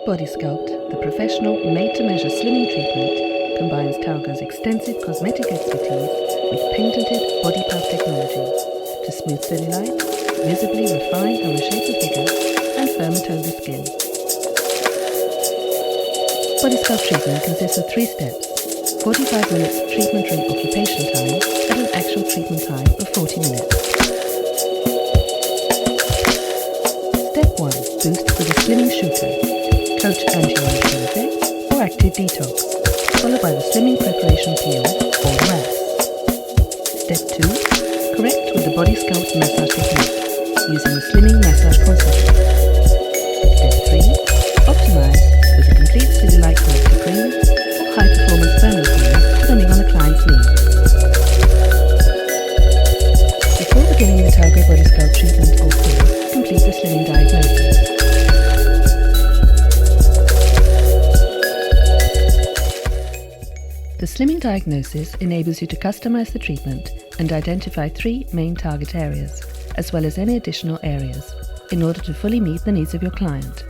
Body Sculpt, the professional made-to-measure slimming treatment, combines THALGO's extensive cosmetic expertise with patented body pulp technology to smooth cellulite, visibly refine or reshape the figure, and firm and tone the skin. Body Sculpt treatment consists of 3 steps: 45 minutes treatment room occupation time and an actual treatment time of 40 minutes. Step 1. Boost with a slimming shooter. Coach anti-orange effect or active detox, followed by the slimming preparation peel or wraps. Step 2. Correct with the Body Sculpt massage technique using the slimming massage concept. Step 3. Optimize with a complete cellulite corrector cream or high-performance thermal cream depending on the client's needs. Before beginning the THALGO Body Sculpt treatment or course, complete the slimming diagnosis. The slimming diagnosis enables you to customize the treatment and identify 3 main target areas, as well as any additional areas, in order to fully meet the needs of your client.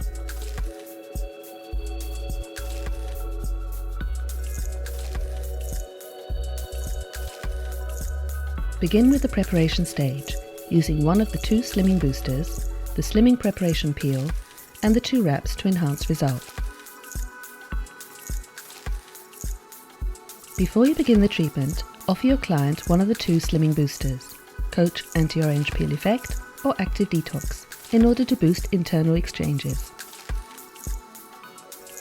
Begin with the preparation stage, using one of the 2 slimming boosters, the slimming preparation peel, and the 2 wraps to enhance results. Before you begin the treatment, offer your client one of the 2 slimming boosters, Coach Anti-Orange Peel Effect or Active Detox, in order to boost internal exchanges.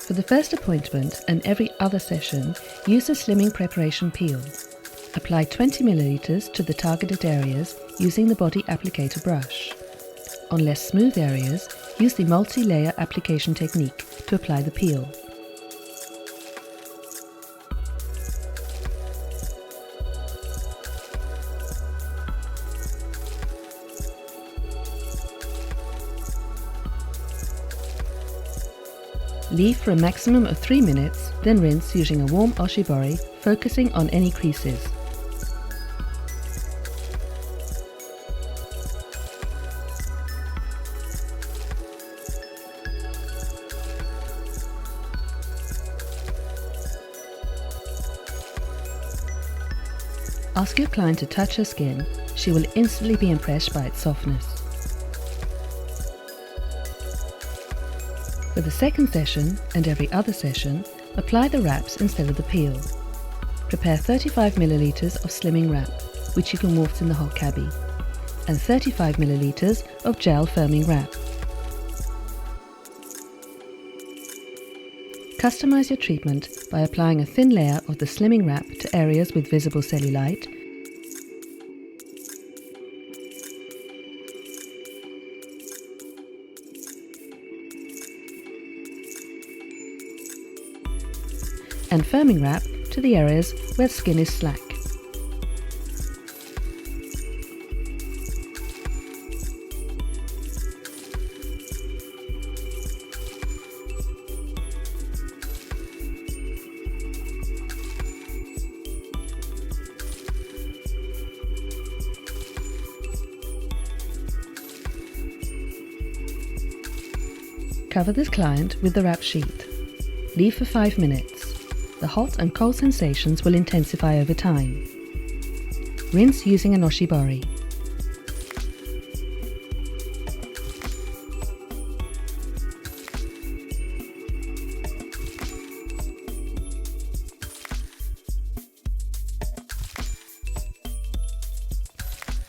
For the first appointment and every other session, use the slimming preparation peel. Apply 20 ml to the targeted areas using the body applicator brush. On less smooth areas, use the multi-layer application technique to apply the peel. Leave for a maximum of 3 minutes, then rinse using a warm oshibori, focusing on any creases. Ask your client to touch her skin. She will instantly be impressed by its softness. For the second session and every other session, apply the wraps instead of the peel. Prepare 35 ml of slimming wrap, which you can waft in the hot cabbie, and 35 ml of gel firming wrap. Customize your treatment by applying a thin layer of the slimming wrap to areas with visible cellulite, and firming wrap to the areas where skin is slack. Cover this client with the wrap sheet. Leave for 5 minutes. The hot and cold sensations will intensify over time. Rinse using an oshibori.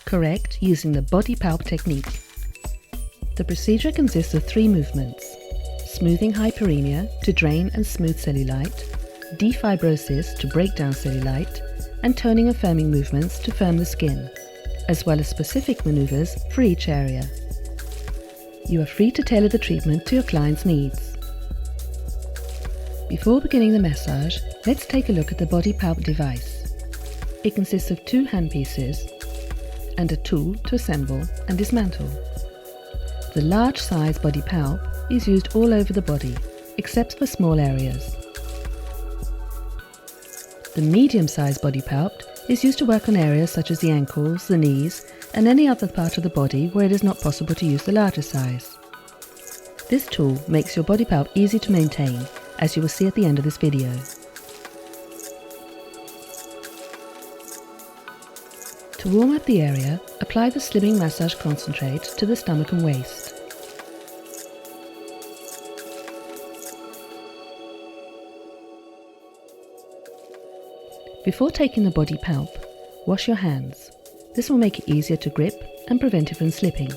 Correct using the body pulp technique. The procedure consists of 3 movements: smoothing hyperemia to drain and smooth cellulite, defibrosis to break down cellulite, and toning and firming movements to firm the skin, as well as specific maneuvers for each area. You are free to tailor the treatment to your client's needs. Before beginning the massage, let's take a look at the body pulp device. It consists of 2 handpieces and a tool to assemble and dismantle. The large size body pulp is used all over the body, except for small areas. The medium-sized body pulp is used to work on areas such as the ankles, the knees, and any other part of the body where it is not possible to use the larger size. This tool makes your body PALP easy to maintain, as you will see at the end of this video. To warm up the area, apply the slimming massage concentrate to the stomach and waist. Before taking the body PALP, wash your hands. This will make it easier to grip and prevent it from slipping.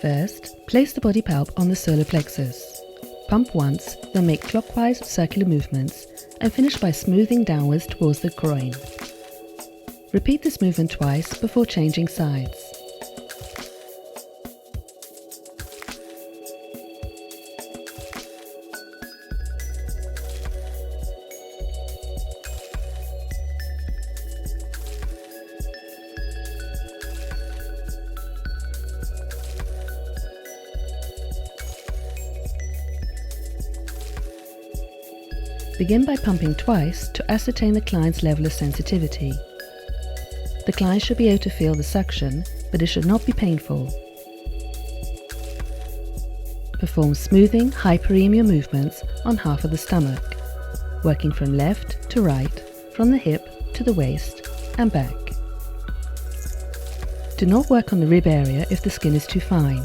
First, place the body PALP on the solar plexus. Pump once, then make clockwise circular movements and finish by smoothing downwards towards the groin. Repeat this movement twice before changing sides. Begin by pumping twice to ascertain the client's level of sensitivity. The client should be able to feel the suction, but it should not be painful. Perform smoothing hyperemia movements on half of the stomach, working from left to right, from the hip to the waist and back. Do not work on the rib area if the skin is too fine.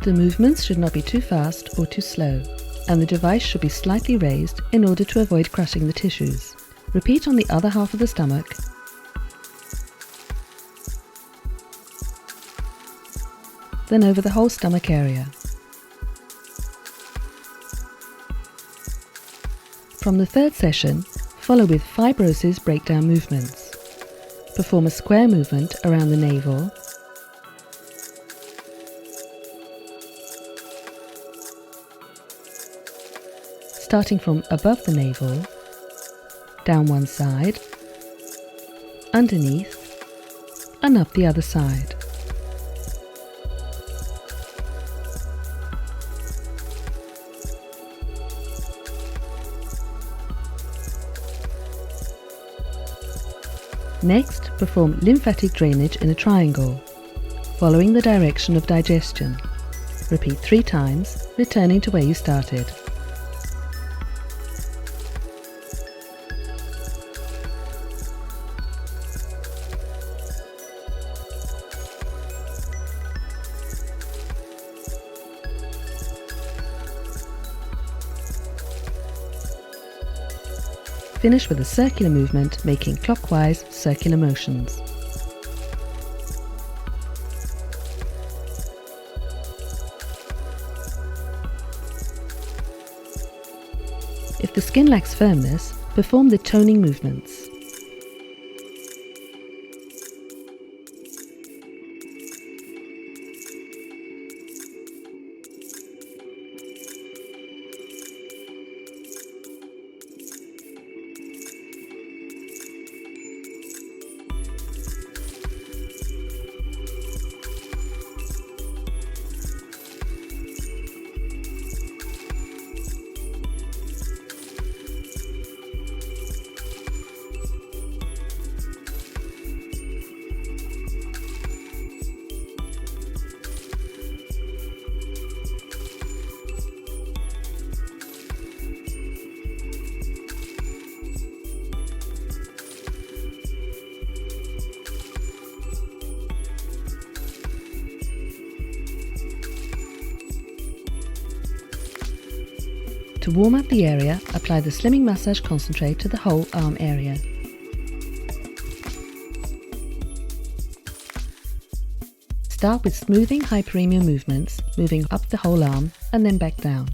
The movements should not be too fast or too slow, and the device should be slightly raised in order to avoid crushing the tissues. Repeat on the other half of the stomach, then over the whole stomach area. From the third session, follow with fibrosis breakdown movements. Perform a square movement around the navel, starting from above the navel, down one side, underneath, and up the other side. Next, perform lymphatic drainage in a triangle, following the direction of digestion. Repeat 3 times, returning to where you started. Finish with a circular movement, making clockwise circular motions. If the skin lacks firmness, perform the toning movements. To warm up the area, apply the slimming massage concentrate to the whole arm area. Start with smoothing hyperemia movements, moving up the whole arm and then back down.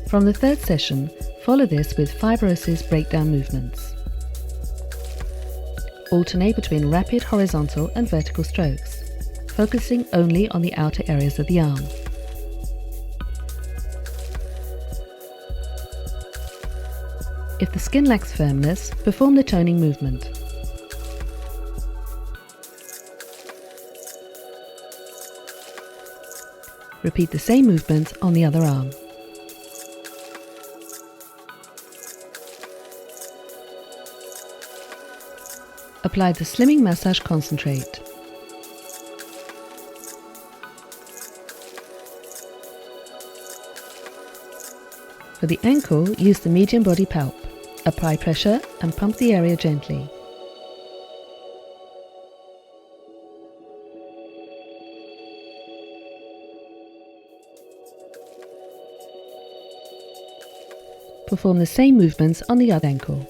From the third session, follow this with fibrosis breakdown movements. Alternate between rapid horizontal and vertical strokes, focusing only on the outer areas of the arm. If the skin lacks firmness, perform the toning movement. Repeat the same movements on the other arm. Apply the slimming massage concentrate. For the ankle, use the medium body PALP. Apply pressure and pump the area gently. Perform the same movements on the other ankle.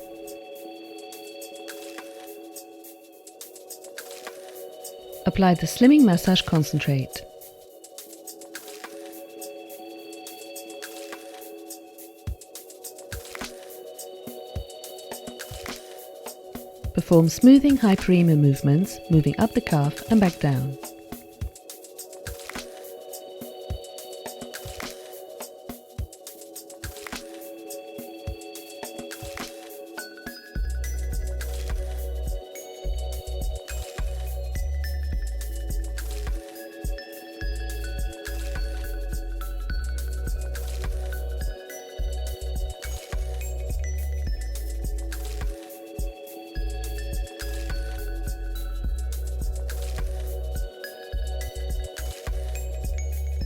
Apply the slimming massage concentrate. Perform smoothing hyperemia movements, moving up the calf and back down.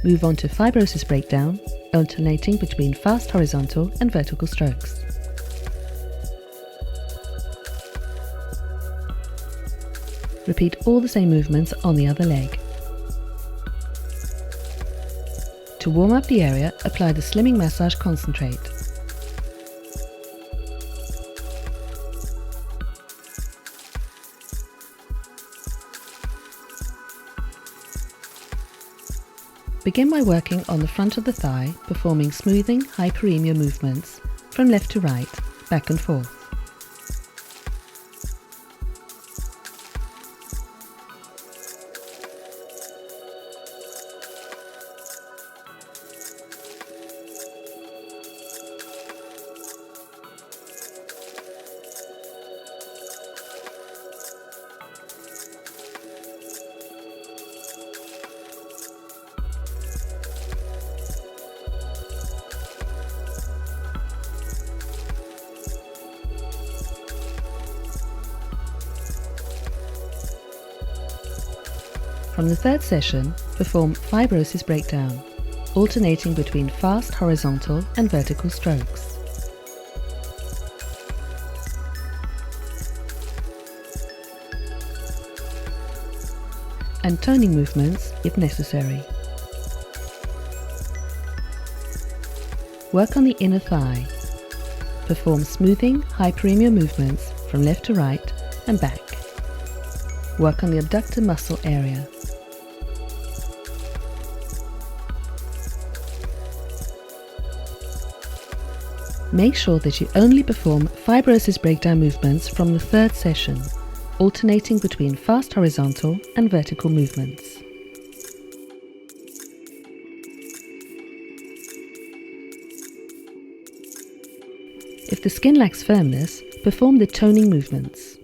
Move on to fibrosis breakdown, alternating between fast horizontal and vertical strokes. Repeat all the same movements on the other leg. To warm up the area, apply the slimming massage concentrate. Begin by working on the front of the thigh, performing smoothing hyperemia movements from left to right, back and forth. From the third session, perform fibrosis breakdown, alternating between fast horizontal and vertical strokes. And toning movements if necessary. Work on the inner thigh. Perform smoothing hyperemia movements from left to right and back. Work on the abductor muscle area. Make sure that you only perform fibrosis breakdown movements from the third session, alternating between fast horizontal and vertical movements. If the skin lacks firmness, perform the toning movements.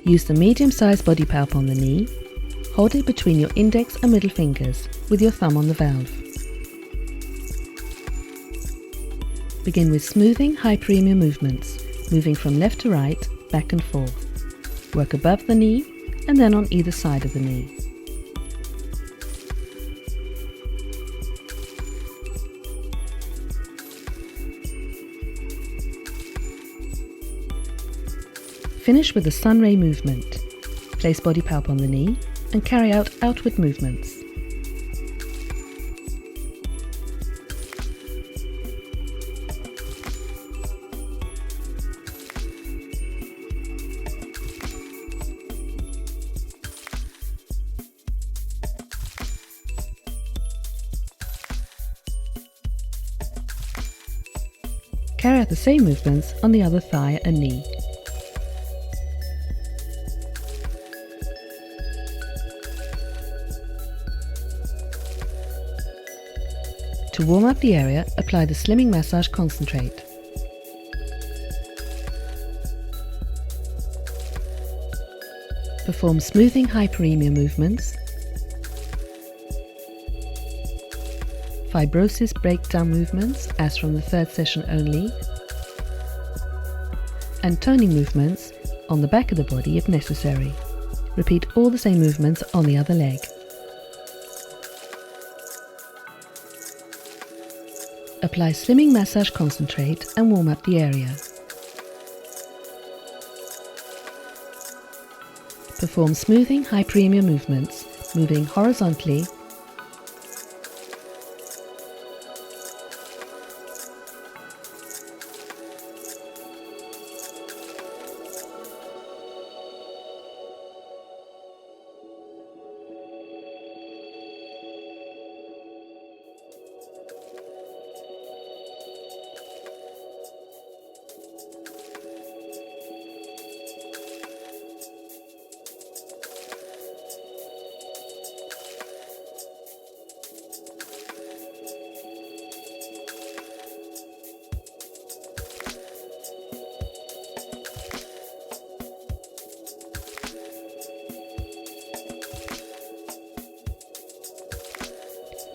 Use the medium-sized body PALP on the knee. Hold it between your index and middle fingers with your thumb on the valve. Begin with smoothing hyperemia movements, moving from left to right, back and forth. Work above the knee and then on either side of the knee. Finish with the sun ray movement. Place body PALP on the knee and carry out outward movements. Carry out the same movements on the other thigh and knee. To To warm up the area, apply the Slimming Massage Concentrate. Perform smoothing hyperemia movements, fibrosis breakdown movements as from the third session only, and toning movements on the back of the body if necessary. Repeat all the same movements on the other leg. Apply Slimming Massage Concentrate and warm up the area. Perform smoothing hyperemia movements, moving horizontally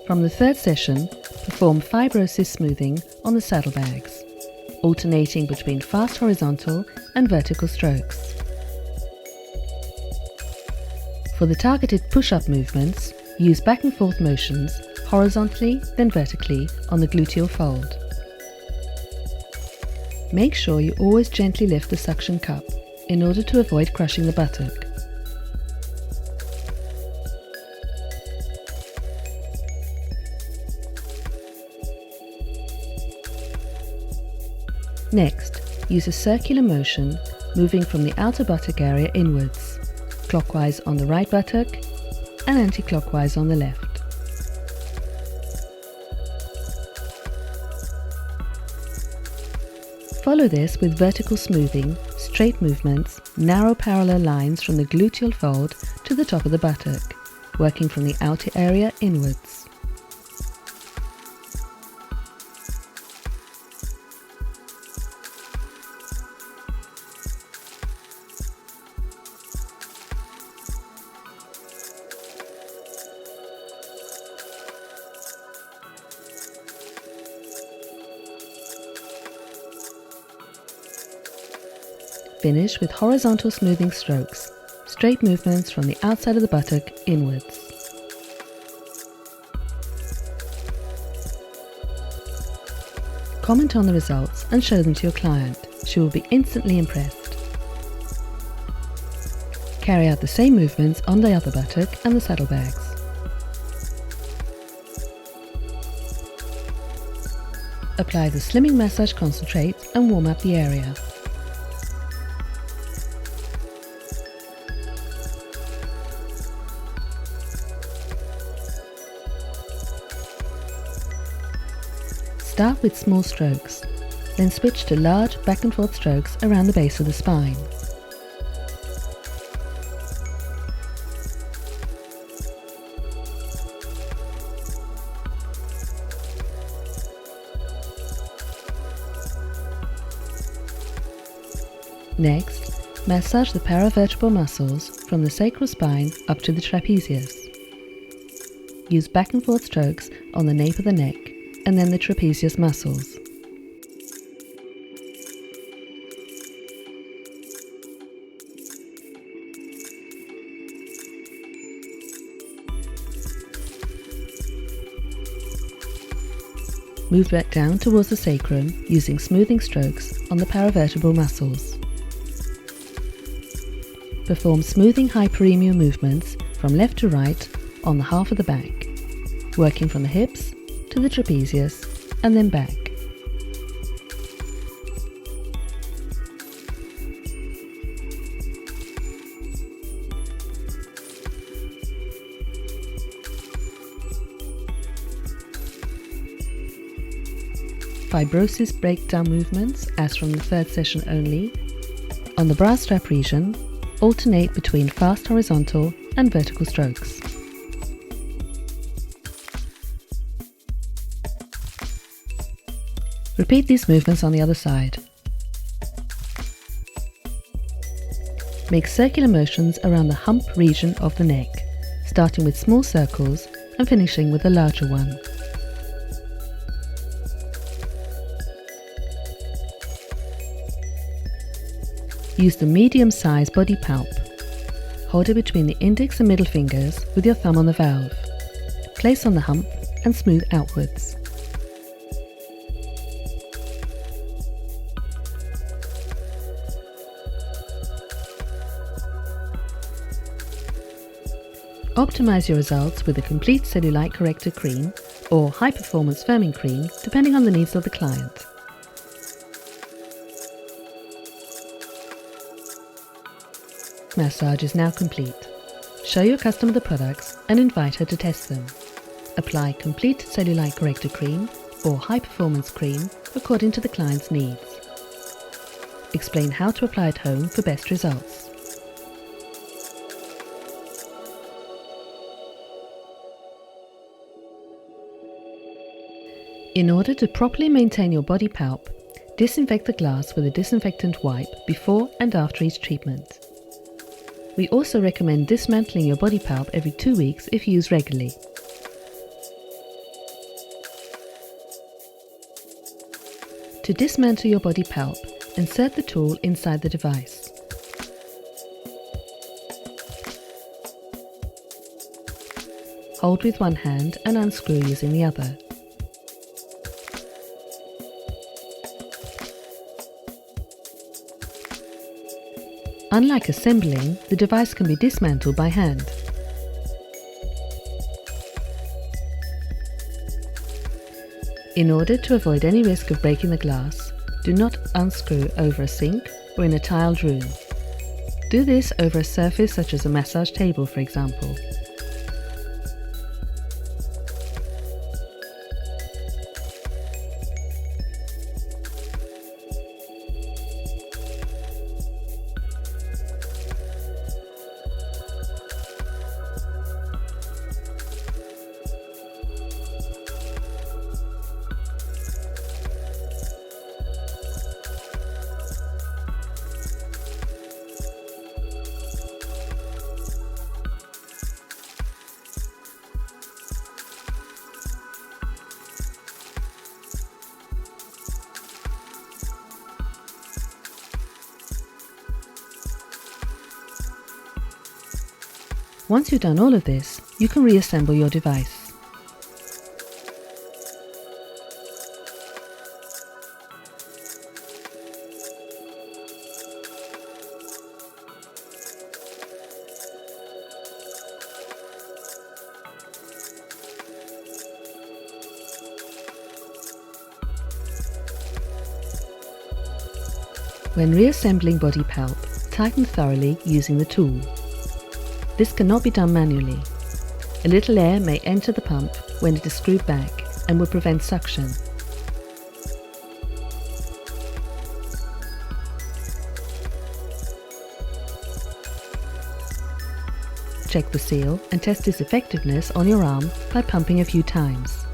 From the third session, perform fibrosis smoothing on the saddlebags, alternating between fast horizontal and vertical strokes. For the targeted push-up movements, use back and forth motions horizontally then vertically on the gluteal fold. Make sure you always gently lift the suction cup in order to avoid crushing the buttock. Next, use a circular motion, moving from the outer buttock area inwards, clockwise on the right buttock and anti-clockwise on the left. Follow this with vertical smoothing, straight movements, narrow parallel lines from the gluteal fold to the top of the buttock, working from the outer area inwards. Finish with horizontal smoothing strokes, straight movements from the outside of the buttock inwards. Comment on the results and show them to your client. She will be instantly impressed. Carry out the same movements on the other buttock and the saddlebags. Apply the Slimming Massage Concentrate and warm up the area. Start with small strokes, then switch to large back and forth strokes around the base of the spine. Next, massage the paravertebral muscles from the sacral spine up to the trapezius. Use back and forth strokes on the nape of the neck and then the trapezius muscles. Move back down towards the sacrum using smoothing strokes on the paravertebral muscles. Perform smoothing hyperemia movements from left to right on the half of the back, working from the hips to the trapezius and then back. Fibrosis breakdown movements as from the third session only. On the bra strap region, alternate between fast horizontal and vertical strokes. Repeat these movements on the other side. Make circular motions around the hump region of the neck, starting with small circles and finishing with a larger one. Use the medium-sized body PALP. Hold it between the index and middle fingers with your thumb on the valve. Place on the hump and smooth outwards. Optimize your results with a complete cellulite corrector cream or high-performance firming cream depending on the needs of the client. Massage is now complete. Show your customer the products and invite her to test them. Apply complete cellulite corrector cream or high-performance cream according to the client's needs. Explain how to apply at home for best results. In order to properly maintain your body PALP, disinfect the glass with a disinfectant wipe before and after each treatment. We also recommend dismantling your body PALP every 2 weeks if used regularly. To dismantle your body PALP, insert the tool inside the device. Hold with one hand and unscrew using the other. Unlike assembling, the device can be dismantled by hand. In order to avoid any risk of breaking the glass, do not unscrew over a sink or in a tiled room. Do this over a surface such as a massage table, for example. Once you've done all of this, you can reassemble your device. When reassembling body PALP, tighten thoroughly using the tool. This cannot be done manually. A little air may enter the pump when it is screwed back and will prevent suction. Check the seal and test its effectiveness on your arm by pumping a few times.